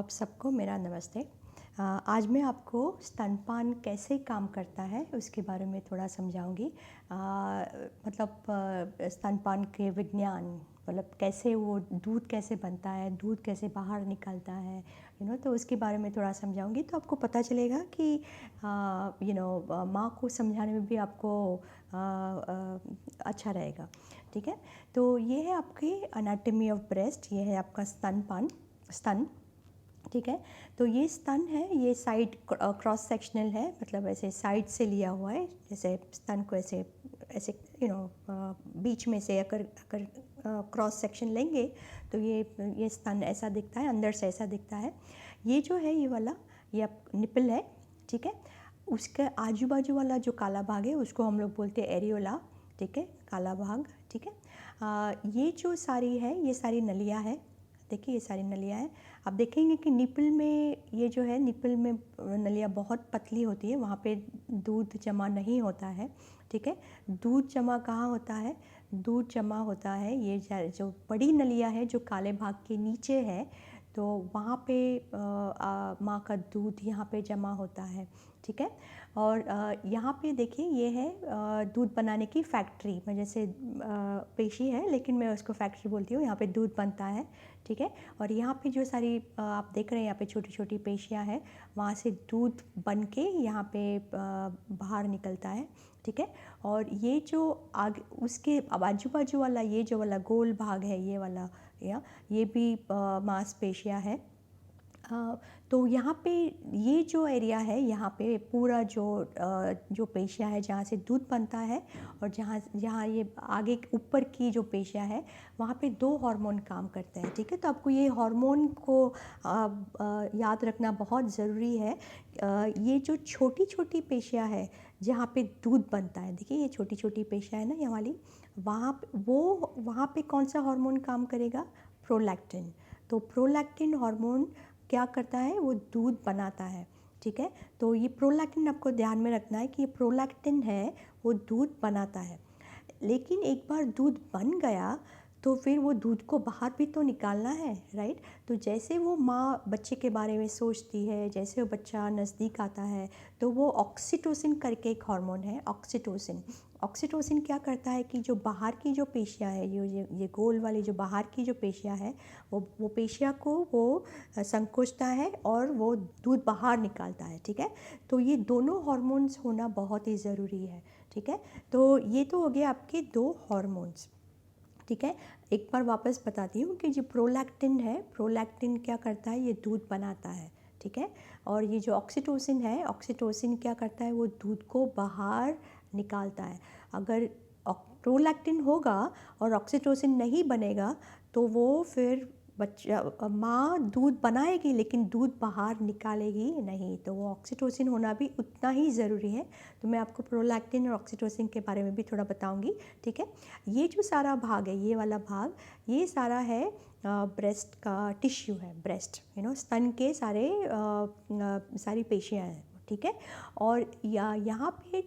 आप सबको मेरा नमस्ते। आज मैं आपको स्तनपान कैसे काम करता है उसके बारे में थोड़ा समझाऊंगी। स्तनपान के विज्ञान मतलब कैसे वो दूध कैसे बनता है, दूध कैसे बाहर निकलता है, तो उसके बारे में थोड़ा समझाऊंगी तो आपको पता चलेगा कि माँ को समझाने में भी आपको अच्छा रहेगा। ठीक है, तो ये है आपकी एनाटॉमी ऑफ ब्रेस्ट, ये है आपका स्तन। ठीक है, तो ये स्तन है, ये साइड क्रॉस सेक्शनल है, मतलब ऐसे साइड से लिया हुआ है, जैसे स्तन को ऐसे ऐसे बीच में से अगर अगर क्रॉस सेक्शन लेंगे तो ये स्तन ऐसा दिखता है, अंदर से ऐसा दिखता है। ये जो है ये वाला, ये निपल है। ठीक है, उसके आजू बाजू वाला जो काला भाग है उसको हम लोग बोलते हैं एरियोला। ठीक है, काला भाग। ठीक है, ये जो सारी है ये सारी नलियाँ है। देखिए ये सारी नलियाँ हैं। आप देखेंगे कि निपल में, ये जो है निपल में नलियाँ बहुत पतली होती है, वहाँ पे दूध जमा नहीं होता है। ठीक है, दूध जमा कहाँ होता है? दूध जमा होता है ये जो बड़ी नलियाँ है जो काले भाग के नीचे है, तो वहाँ पे माँ का दूध यहाँ पे जमा होता है। ठीक है, और यहाँ पे देखिए ये है दूध बनाने की फैक्ट्री, मैं जैसे पेशी है लेकिन मैं उसको फैक्ट्री बोलती हूँ, यहाँ पे दूध बनता है। ठीक है, और यहाँ पे जो सारी आप देख रहे हैं यहाँ पे छोटी छोटी पेशियाँ हैं, वहाँ से दूध बन के यहाँ पे बाहर निकलता है। ठीक है, और ये जो आगे उसके आजू बाजू वाला ये जो वाला गोल भाग है, ये वाला ये भी मांसपेशियाँ है। तो यहाँ पे ये जो एरिया है, यहाँ पे पूरा जो पेशिया है जहाँ से दूध बनता है, और जहाँ जहाँ ये आगे ऊपर की जो पेशिया है वहाँ पे दो हार्मोन काम करते हैं। ठीक है, तो आपको ये हार्मोन को याद रखना बहुत ज़रूरी है। ये जो छोटी छोटी पेशिया है जहाँ पे दूध बनता है, देखिए ये छोटी छोटी पेशिया है ना, ये वाली, वहाँ पे कौन सा हार्मोन काम करेगा? प्रोलैक्टिन। तो प्रोलैक्टिन हार्मोन क्या करता है? वो दूध बनाता है। ठीक है, तो ये प्रोलैक्टिन आपको ध्यान में रखना है कि ये प्रोलैक्टिन है वो दूध बनाता है, लेकिन एक बार दूध बन गया तो फिर वो दूध को बाहर भी तो निकालना है, राइट? तो जैसे वो माँ बच्चे के बारे में सोचती है, जैसे वो बच्चा नज़दीक आता है, तो वो ऑक्सीटोसिन करके एक हार्मोन है, ऑक्सीटोसिन। ऑक्सीटोसिन क्या करता है कि जो बाहर की जो पेशियाँ है, ये गोल वाली जो बाहर की जो पेशियाँ है, वो पेशिया को वो संकोचता है और वो दूध बाहर निकालता है। ठीक है, तो ये दोनों हार्मोन्स होना बहुत ही ज़रूरी है। ठीक है, तो ये तो हो गए आपके दो हार्मोन्स। ठीक है, एक बार वापस बताती हूँ कि जो प्रोलैक्टिन है, प्रोलैक्टिन क्या करता है? ये दूध बनाता है। ठीक है, और ये जो ऑक्सीटोसिन है, ऑक्सीटोसिन क्या करता है? वो दूध को बाहर निकालता है। अगर प्रोलैक्टिन होगा और ऑक्सीटोसिन नहीं बनेगा तो वो फिर बच्चा माँ दूध बनाएगी लेकिन दूध बाहर निकालेगी नहीं, तो वो ऑक्सीटोसिन होना भी उतना ही ज़रूरी है। तो मैं आपको प्रोलैक्टिन और ऑक्सीटोसिन के बारे में भी थोड़ा बताऊंगी। ठीक है, ये जो सारा भाग है, ये वाला भाग, ये सारा है ब्रेस्ट का टिश्यू है, ब्रेस्ट स्तन के सारी पेशियाँ हैं। ठीक है, और यहाँ पे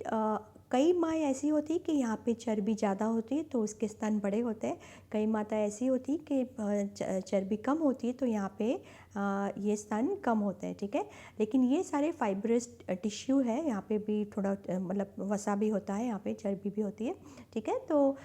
कई माँ ऐसी होती है कि यहाँ पे चर्बी ज़्यादा होती है तो उसके स्तन बड़े होते हैं, कई माता ऐसी होती है कि चर्बी कम होती है तो यहाँ पे ये स्तन कम होते हैं। ठीक है, लेकिन ये सारे फाइब्रस टिश्यू है, यहाँ पे भी थोड़ा मतलब वसा भी होता है, यहाँ पे चर्बी भी होती है। ठीक है, तो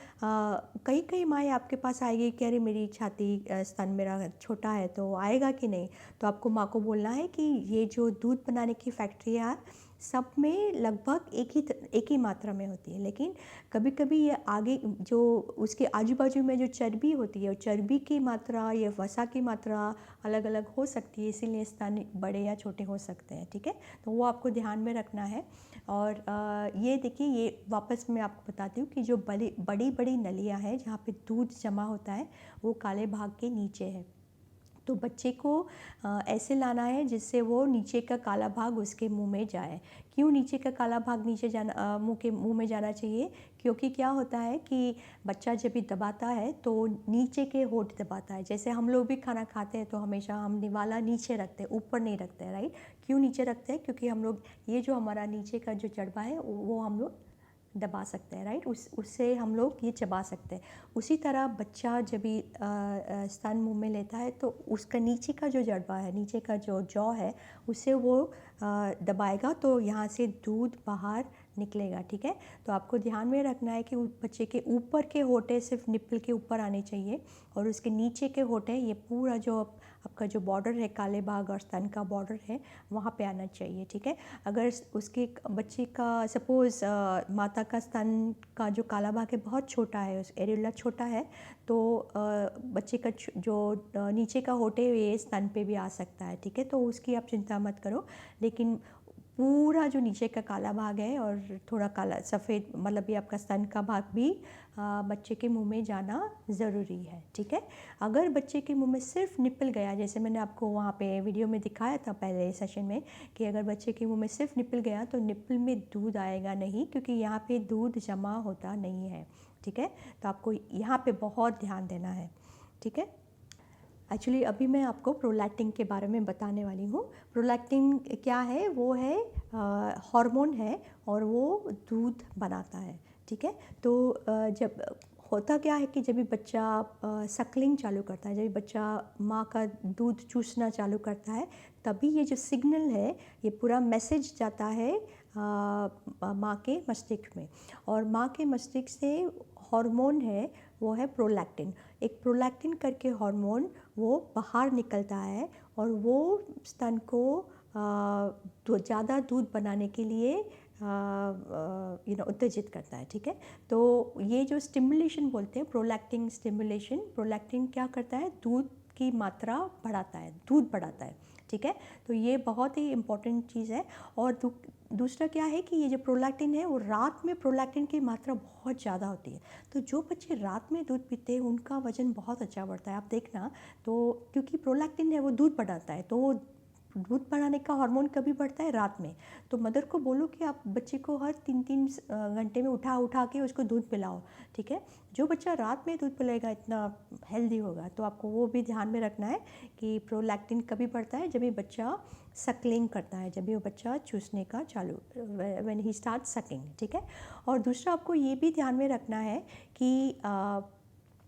कई कई माएँ आपके पास आएगी कि अरे मेरी छाती स्तन मेरा छोटा है, तो आएगा कि नहीं? तो आपको माँ को बोलना है कि ये जो दूध बनाने की फैक्ट्री है सब में लगभग एक ही मात्रा में होती है, लेकिन कभी कभी ये आगे जो उसके आजू बाजू में जो चर्बी होती है, और चर्बी की मात्रा या वसा की मात्रा अलग अलग हो सकती है, इसीलिए स्तन बड़े या छोटे हो सकते हैं। ठीक है, तो वो आपको ध्यान में रखना है। और ये देखिए, ये वापस मैं आपको बताती हूँ कि जो बड़ी बड़ी बड़ी नलियाँ हैं जहाँ पे दूध जमा होता है वो काले भाग के नीचे है। तो बच्चे को ऐसे लाना है जिससे वो नीचे का काला भाग उसके मुंह में जाए। क्यों नीचे का काला भाग नीचे जाना, मुंह में जाना चाहिए? क्योंकि क्या होता है कि बच्चा जब भी दबाता है तो नीचे के होंठ दबाता है। जैसे हम लोग भी खाना खाते हैं तो हमेशा हम निवाला नीचे रखते हैं, ऊपर नहीं रखते हैं, राइट? क्यों नीचे रखते हैं? क्योंकि हम लोग ये जो हमारा नीचे का जो जड़बा है वो हम लोग दबा सकते हैं, राइट। उससे हम लोग ये चबा सकते हैं। उसी तरह बच्चा जब भी स्तन मुंह में लेता है तो उसका नीचे का जो जड़बा है, नीचे का जो जॉ है, उससे वो दबाएगा तो यहाँ से दूध बाहर निकलेगा, ठीक है। तो आपको ध्यान में रखना है कि बच्चे के ऊपर के होठे सिर्फ निप्पल के ऊपर आने चाहिए और उसके नीचे के होठे, ये पूरा जो आपका जो बॉर्डर है, काले भाग और स्तन का बॉर्डर है, वहाँ पे आना चाहिए, ठीक है। अगर उसके बच्चे का सपोज़ माता का स्तन का जो काला भाग है बहुत छोटा है, उस एरियोला छोटा है, तो बच्चे का जो नीचे का होठे ये स्तन पे भी आ सकता है, ठीक है। तो उसकी आप चिंता मत करो, लेकिन पूरा जो नीचे का काला भाग है और थोड़ा काला सफ़ेद, मतलब ये आपका स्तन का भाग भी बच्चे के मुंह में जाना ज़रूरी है, ठीक है। अगर बच्चे के मुंह में सिर्फ निप्पल गया, जैसे मैंने आपको वहाँ पे वीडियो में दिखाया था पहले सेशन में, कि अगर बच्चे के मुंह में सिर्फ निप्पल गया तो निप्पल में दूध आएगा नहीं, क्योंकि यहाँ पे दूध जमा होता नहीं है, ठीक है। तो आपको यहाँ पे बहुत ध्यान देना है, ठीक है। एक्चुअली अभी मैं आपको प्रोलैक्टिन के बारे में बताने वाली हूँ। प्रोलैक्टिन क्या है? वो है हार्मोन है और वो दूध बनाता है, ठीक है। तो जब होता क्या है कि जब भी बच्चा सकलिंग चालू करता है, जब भी बच्चा माँ का दूध चूसना चालू करता है, तभी ये जो सिग्नल है, ये पूरा मैसेज जाता है माँ के मस्तिष्क में, और माँ के मस्तिष्क से हार्मोन है, वो है प्रोलैक्टिन। एक प्रोलैक्टिन करके हार्मोन वो बाहर निकलता है और वो स्तन को ज़्यादा दूध बनाने के लिए उत्तेजित करता है, ठीक है। तो ये जो स्टिमुलेशन बोलते हैं, प्रोलैक्टिन स्टिमुलेशन, प्रोलैक्टिन क्या करता है? दूध की मात्रा बढ़ाता है, दूध बढ़ाता है, ठीक है। तो ये बहुत ही इम्पॉर्टेंट चीज़ है। और दूसरा क्या है कि ये जो प्रोलैक्टिन है, वो रात में प्रोलैक्टिन की मात्रा बहुत ज़्यादा होती है। तो जो बच्चे रात में दूध पीते हैं उनका वज़न बहुत अच्छा बढ़ता है, आप देखना। तो क्योंकि प्रोलैक्टिन है वो दूध बढ़ाता है, तो वो दूध बढ़ाने का हार्मोन कभी बढ़ता है? रात में। तो मदर को बोलो कि आप बच्चे को हर 3-3 घंटे में उठा के उसको दूध पिलाओ, ठीक है। जो बच्चा रात में दूध पिलाएगा इतना हेल्दी होगा। तो आपको वो भी ध्यान में रखना है कि प्रोलैक्टिन कभी बढ़ता है? जब भी बच्चा सकलिंग करता है, जब भी वो बच्चा चूसने का चालू, व्हेन ही स्टार्ट सकिंग, ठीक है। और दूसरा आपको ये भी ध्यान में रखना है कि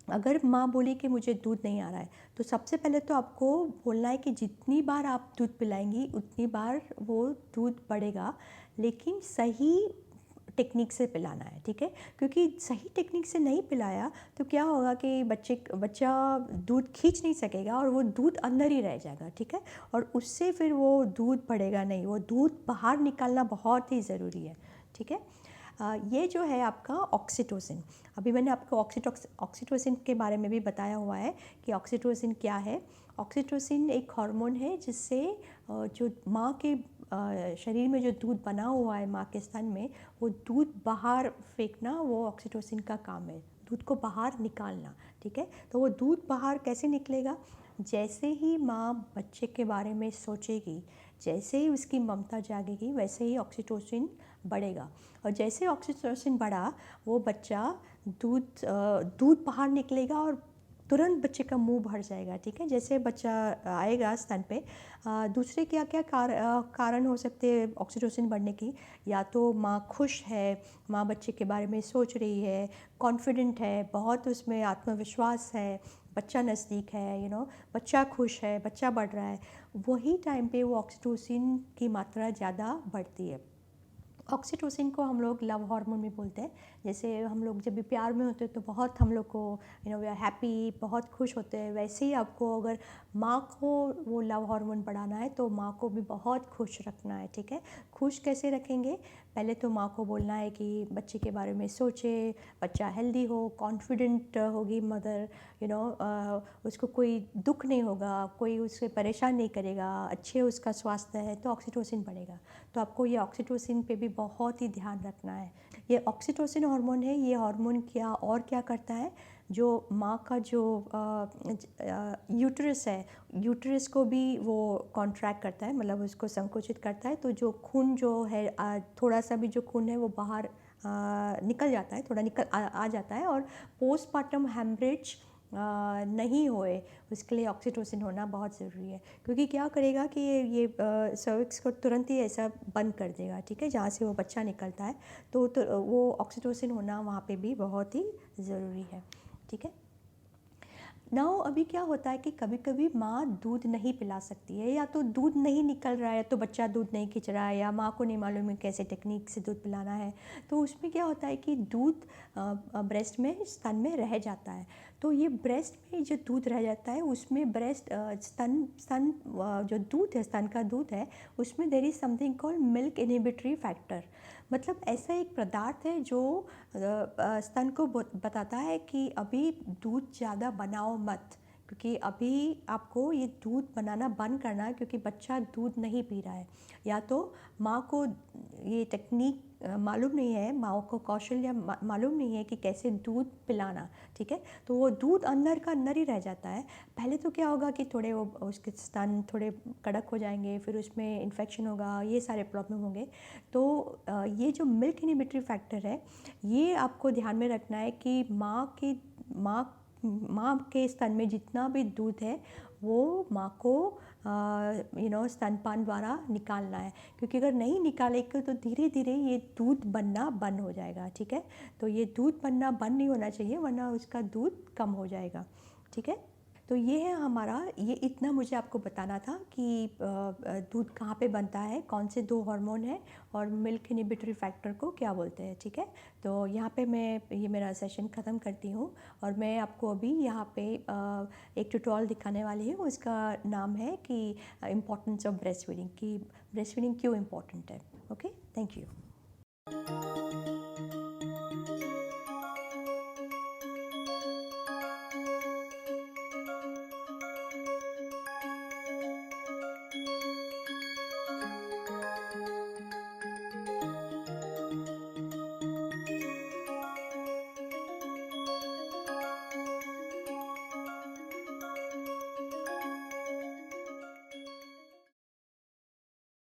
अगर माँ बोली कि मुझे दूध नहीं आ रहा है, तो सबसे पहले तो आपको बोलना है कि जितनी बार आप दूध पिलाएंगी उतनी बार वो दूध बढ़ेगा, लेकिन सही टेक्निक से पिलाना है, ठीक है। क्योंकि सही टेक्निक से नहीं पिलाया तो क्या होगा कि बच्चा दूध खींच नहीं सकेगा और वो दूध अंदर ही रह जाएगा, ठीक है। और उससे फिर वो दूध बढ़ेगा नहीं, वो दूध बाहर निकालना बहुत ही ज़रूरी है, ठीक है। ये जो है आपका ऑक्सीटोसिन, अभी मैंने आपको ऑक्सीटोसिन के बारे में भी बताया हुआ है कि ऑक्सीटोसिन क्या है। ऑक्सीटोसिन एक हार्मोन है जिससे जो माँ के शरीर में जो दूध बना हुआ है माँ के स्तन में, वो दूध बाहर फेंकना, वो ऑक्सीटोसिन का काम है, दूध को बाहर निकालना, ठीक है। तो वो दूध बाहर कैसे निकलेगा? जैसे ही माँ बच्चे के बारे में सोचेगी, जैसे ही उसकी ममता जागेगी, वैसे ही ऑक्सीटोसिन बढ़ेगा। और जैसे ऑक्सीटोसिन बढ़ा, वो बच्चा दूध बाहर निकलेगा और तुरंत बच्चे का मुंह भर जाएगा, ठीक है। जैसे बच्चा आएगा स्तन पे, दूसरे क्या क्या कारण हो सकते हैं ऑक्सीटोसिन बढ़ने की? या तो माँ खुश है, माँ बच्चे के बारे में सोच रही है, कॉन्फिडेंट है, बहुत उसमें आत्मविश्वास है, बच्चा नज़दीक है, बच्चा खुश है, बच्चा बढ़ रहा है, वही टाइम पे वो ऑक्सीटोसिन की मात्रा ज़्यादा बढ़ती है। ऑक्सीटोसिन को हम लोग लव हार्मोन भी बोलते हैं। जैसे हम लोग जब भी प्यार में होते हैं तो बहुत हम लोग को वी आर हैप्पी, बहुत खुश होते हैं, वैसे ही आपको अगर माँ को वो लव हार्मोन बढ़ाना है तो माँ को भी बहुत खुश रखना है, ठीक है। खुश कैसे रखेंगे? पहले तो माँ को बोलना है कि बच्चे के बारे में सोचे, बच्चा हेल्दी हो, कॉन्फिडेंट होगी मदर, उसको कोई दुख नहीं होगा, कोई उससे परेशान नहीं करेगा, अच्छे उसका स्वास्थ्य है, तो ऑक्सीटोसिन बढ़ेगा। तो आपको ये ऑक्सीटोसिन पे भी बहुत ही ध्यान रखना है। ये ऑक्सीटोसिन हार्मोन है, ये हार्मोन क्या करता है? जो माँ का जो यूट्रस है, यूट्रस को भी वो कॉन्ट्रैक्ट करता है, मतलब उसको संकुचित करता है। तो जो खून जो है, थोड़ा सा भी जो खून है वो बाहर निकल जाता है, थोड़ा आ जाता है। और पोस्टमार्टम हेमरेज नहीं होए, उसके लिए ऑक्सीटोसिन होना बहुत ज़रूरी है, क्योंकि क्या करेगा कि ये सर्विक्स को तुरंत ही ऐसा बंद कर देगा, ठीक है, जहाँ से वो बच्चा निकलता है। तो वो ऑक्सीटोसिन होना वहाँ पे भी बहुत ही ज़रूरी है, ठीक है। नाउ अभी क्या होता है कि कभी कभी माँ दूध नहीं पिला सकती है, या तो दूध नहीं निकल रहा है, या तो बच्चा दूध नहीं खींच रहा है, या माँ को नहीं मालूम है कैसे टेक्निक से दूध पिलाना है। तो उसमें क्या होता है कि दूध ब्रेस्ट में, स्तन में रह जाता है। तो ये ब्रेस्ट में जो दूध रह जाता है उसमें ब्रेस्ट स्तन स्तन जो दूध है, स्तन का दूध है, उसमें there is something called milk inhibitory factor. मतलब ऐसा एक पदार्थ है जो स्तन को बताता है कि अभी दूध ज़्यादा बनाओ मत, क्योंकि अभी आपको ये दूध बनाना बंद करना है, क्योंकि बच्चा दूध नहीं पी रहा है। या तो माँ को ये टेक्निक मालूम नहीं है, माँ को कौशल या मालूम नहीं है कि कैसे दूध पिलाना, ठीक है। तो वो दूध अंदर का अंदर ही रह जाता है। पहले तो क्या होगा कि थोड़े वो उसके स्तन थोड़े कड़क हो जाएंगे, फिर उसमें इन्फेक्शन होगा, ये सारे प्रॉब्लम होंगे। तो ये जो मिल्क इनहिबिटरी फैक्टर है, ये आपको ध्यान में रखना है कि माँ के स्तन में जितना भी दूध है वो माँ को स्तनपान द्वारा निकालना है, क्योंकि अगर नहीं निकालेगा तो धीरे धीरे ये दूध बनना बंद हो जाएगा, ठीक है। तो ये दूध बनना बंद नहीं होना चाहिए, वरना उसका दूध कम हो जाएगा, ठीक है। तो ये है हमारा, ये इतना मुझे आपको बताना था कि दूध कहाँ पे बनता है, कौन से दो हार्मोन है, और मिल्क इनहिबिटरी फैक्टर को क्या बोलते हैं, ठीक है। तो यहाँ पे मैं ये मेरा सेशन ख़त्म करती हूँ, और मैं आपको अभी यहाँ पे एक ट्यूटोरियल दिखाने वाली हूँ। उसका नाम है कि इम्पोर्टेंस ऑफ ब्रेस्ट फीडिंग, कि ब्रेस्ट फीडिंग क्यों इम्पोर्टेंट है। Okay, thank you.